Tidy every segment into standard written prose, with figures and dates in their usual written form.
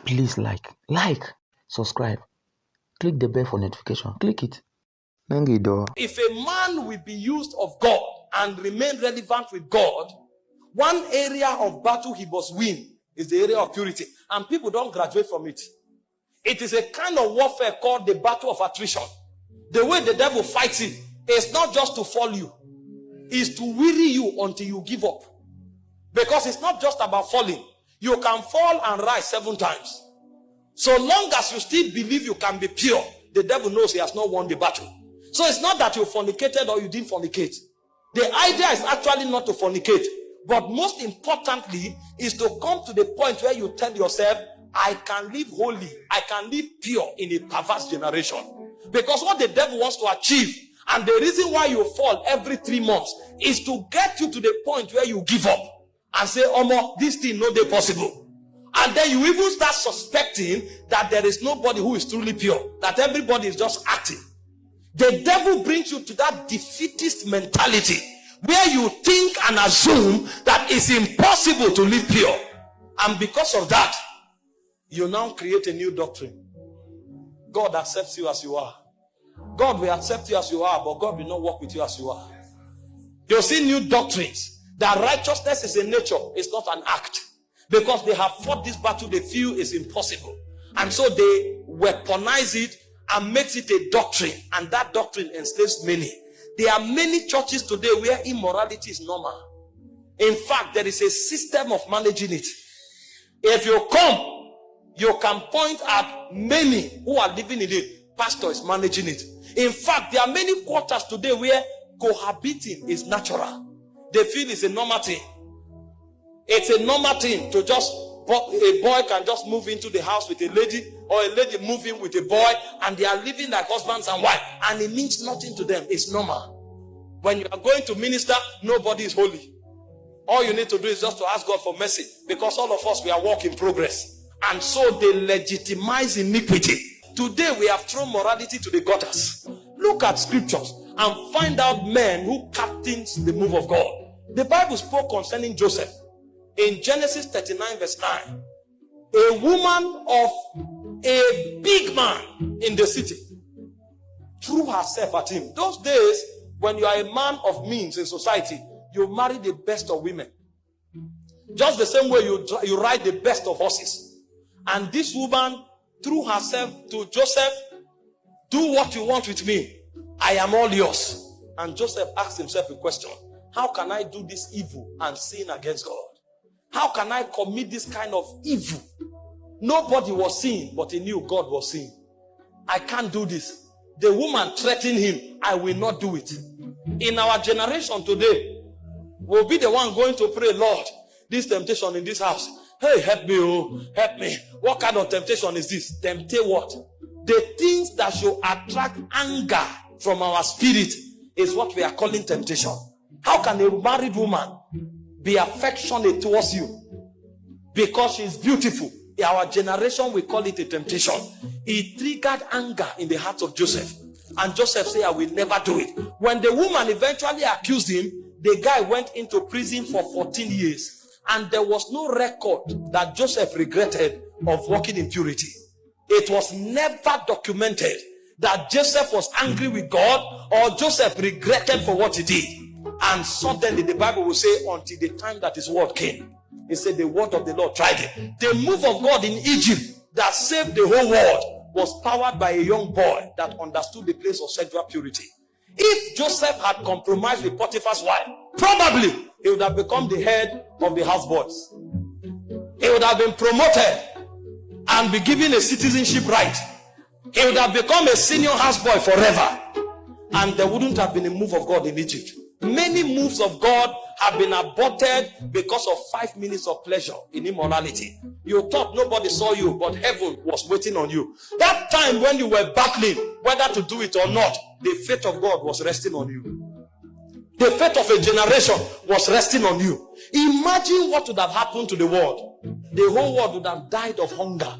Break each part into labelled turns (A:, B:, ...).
A: please like, subscribe, click the bell for notification, click it.
B: If a man will be used of God and remain relevant with God, one area of battle he must win is the area of purity. And people don't graduate from it. It is a kind of warfare called the battle of attrition. The way the devil fights it is not just to fall you, it's to weary you until you give up. Because it's not just about falling. You can fall and rise 7 times. So long as you still believe you can be pure, the devil knows he has not won the battle. So it's not that you fornicated or you didn't fornicate. The idea is actually not to fornicate. But most importantly is to come to the point where you tell yourself, I can live holy, I can live pure in a perverse generation. Because what the devil wants to achieve, and the reason why you fall every 3 months, is to get you to the point where you give up and say, Omo, this thing no dey possible. And then you even start suspecting that there is nobody who is truly pure, that everybody is just acting. The devil brings you to that defeatist mentality where you think and assume that it's impossible to live pure. And because of that, you now create a new doctrine. God accepts you as you are. God will accept you as you are, but God will not work with you as you are. You'll see new doctrines that righteousness is a nature, it's not an act. Because they have fought this battle, they feel is impossible. And so they weaponize it and makes it a doctrine. And that doctrine enslaves many. There are many churches today where immorality is normal. In fact, there is a system of managing it. If you come, you can point at many who are living in it. Pastor is managing it. In fact, there are many quarters today where cohabiting is natural. They feel it's a normal thing. It's a normal thing to just, a boy can just move into the house with a lady, or a lady move in with a boy, and they are living like husbands and wife, and it means nothing to them. It's normal. When you are going to minister, nobody is holy. All you need to do is just to ask God for mercy, because all of us, we are work in progress. And so they legitimize iniquity. Today we have thrown morality to the gutters. Look at scriptures and find out men who captains the move of God. The Bible spoke concerning Joseph in Genesis 39 verse 9. A woman of a big man in the city threw herself at him. Those days, when you are a man of means in society, you marry the best of women. Just the same way you ride the best of horses. And this woman threw herself to Joseph. Do what you want with me. I am all yours. And Joseph asked himself a question. How can I do this evil and sin against God? How can I commit this kind of evil? Nobody was seeing, but he knew God was seeing. I can't do this. The woman threatened him. I will not do it. In our generation today, we'll be the one going to pray, Lord, this temptation in this house. Hey, help me, oh, help me. What kind of temptation is this? Temptate what? The things that should attract anger from our spirit is what we are calling temptation. How can a married woman be affectionate towards you because she's beautiful? In our generation, we call it a temptation. It triggered anger in the heart of Joseph. And Joseph said, I will never do it. When the woman eventually accused him, the guy went into prison for 14 years. And there was no record that Joseph regretted of walking in purity. It was never documented that Joseph was angry with God or Joseph regretted for what he did. And suddenly the Bible will say, until the time that his word came. It said the word of the Lord tried it. The move of God in Egypt that saved the whole world was powered by a young boy that understood the place of sexual purity. If Joseph had compromised with Potiphar's wife, probably he would have become the head of the houseboys. He would have been promoted and be given a citizenship right. He would have become a senior houseboy forever. And there wouldn't have been a move of God in Egypt. Many moves of God have been aborted because of 5 minutes of pleasure in immorality. You thought nobody saw you, but heaven was waiting on you. That time when you were battling whether to do it or not, the fate of God was resting on you. The fate of a generation was resting on you. Imagine what would have happened to the world. The whole world would have died of hunger,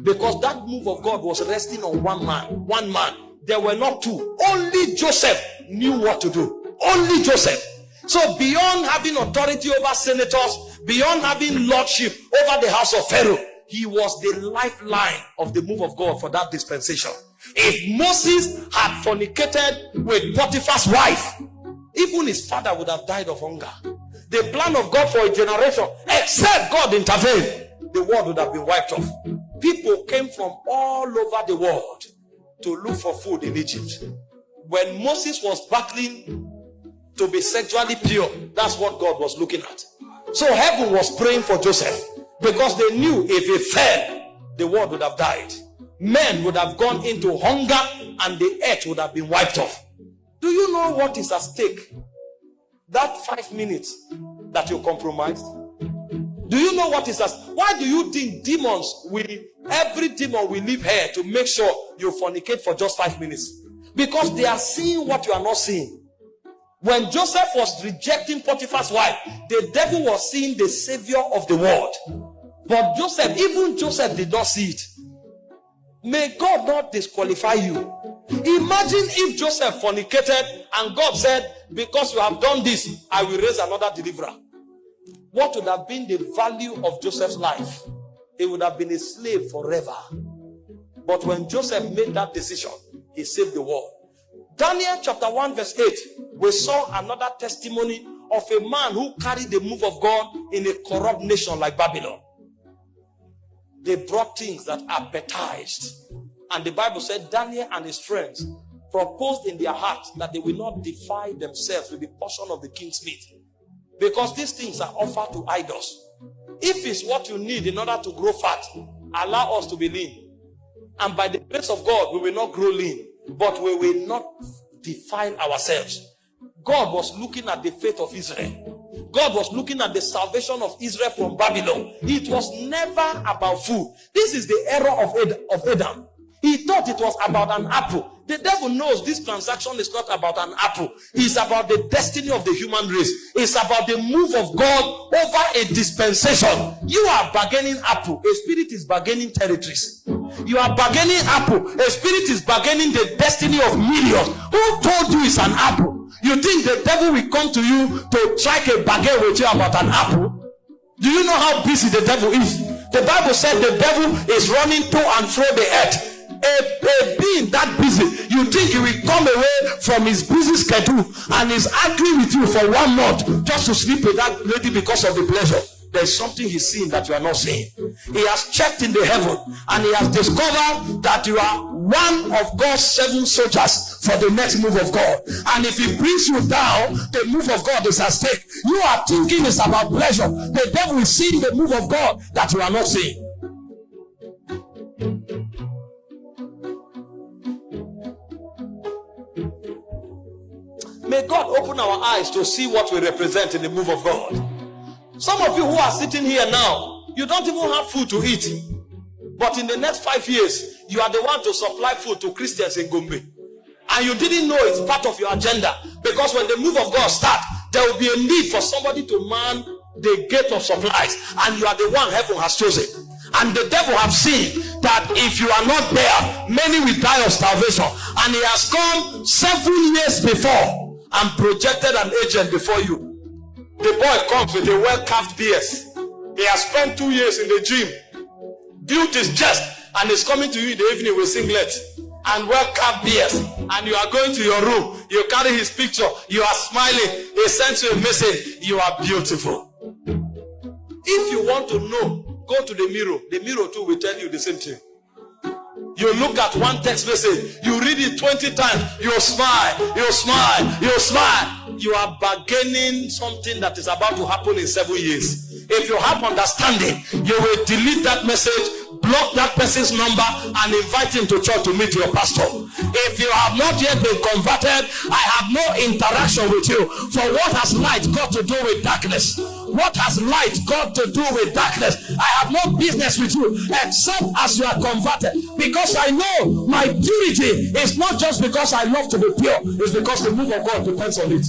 B: because that move of God was resting on one man. One man. There were not two. Only Joseph knew what to do. Only Joseph. So beyond having authority over senators, beyond having lordship over the house of Pharaoh, he was the lifeline of the move of God for that dispensation. If Moses had fornicated with Potiphar's wife, even his father would have died of hunger. The plan of God for a generation, except God intervened, the world would have been wiped off. People came from all over the world to look for food in Egypt. When Moses was battling to be sexually pure, that's what God was looking at. So heaven was praying for Joseph, because they knew if he fell, the world would have died. Men would have gone into hunger and the earth would have been wiped off. Do you know what is at stake? That 5 minutes that you compromised. Do you know what is at stake? Why do you think every demon will leave here to make sure you fornicate for just 5 minutes? Because they are seeing what you are not seeing. When Joseph was rejecting Potiphar's wife, the devil was seeing the savior of the world. But even Joseph did not see it. May God not disqualify you. Imagine if Joseph fornicated and God said, because you have done this, I will raise another deliverer. What would have been the value of Joseph's life? He would have been a slave forever. But when Joseph made that decision, he saved the world. Daniel chapter 1 verse 8, we saw another testimony of a man who carried the move of God in a corrupt nation like Babylon. They brought things that appetized. And the Bible said Daniel and his friends proposed in their hearts that they will not defile themselves with the portion of the king's meat, because these things are offered to idols. If it's what you need in order to grow fat, allow us to be lean. And by the grace of God, we will not grow lean, but we will not defile ourselves. God was looking at the faith of Israel. God was looking at the salvation of Israel from Babylon. It was never about food. This is the error of Adam. He thought it was about an apple. The devil knows this transaction is not about an apple. It's about the destiny of the human race. It's about the move of God over a dispensation. You are bargaining apple. A spirit is bargaining territories. You are bargaining apple. A spirit is bargaining the destiny of millions. Who told you it's an apple? You think the devil will come to you to strike a bargain with you about an apple? Do you know how busy the devil is? The Bible said the devil is running to and fro the earth. A being that busy, you think he will come away from his busy schedule and is arguing with you for 1 month just to sleep with that lady because of the pleasure? There's something he's seeing that you are not seeing. He has checked in the heaven and he has discovered that you are one of God's 7 soldiers for the next move of God. And if he brings you down, the move of God is at stake. You are thinking it's about pleasure. The devil is seeing the move of God that you are not seeing. May God open our eyes to see what we represent in the move of God. Some of you who are sitting here now, you don't even have food to eat. But in the next 5 years, you are the one to supply food to Christians in Gombe. And you didn't know it's part of your agenda. Because when the move of God starts, there will be a need for somebody to man the gate of supplies. And you are the one heaven has chosen. And the devil have seen that if you are not there, many will die of starvation. And he has come 7 years before and projected an agent before you. The boy comes with a well-carved beard. He has spent 2 years in the gym, built his chest, and is coming to you in the evening with singlet and well-carved beard. And you are going to your room. You carry his picture. You are smiling. He sends you a message. You are beautiful. If you want to know, go to the mirror. The mirror too will tell you the same thing. You look at one text message, you read it 20 times, you smile, you smile, you smile. You are bargaining something that is about to happen in 7 years. If you have understanding, you will delete that message, block that person's number, and invite him to church to meet your pastor. If you have not yet been converted, I have no interaction with you. For what has light got to do with darkness? What has light got to do with darkness? I have no business with you except as you are converted. Because I know my purity is not just because I love to be pure. It's because the move of God depends on it.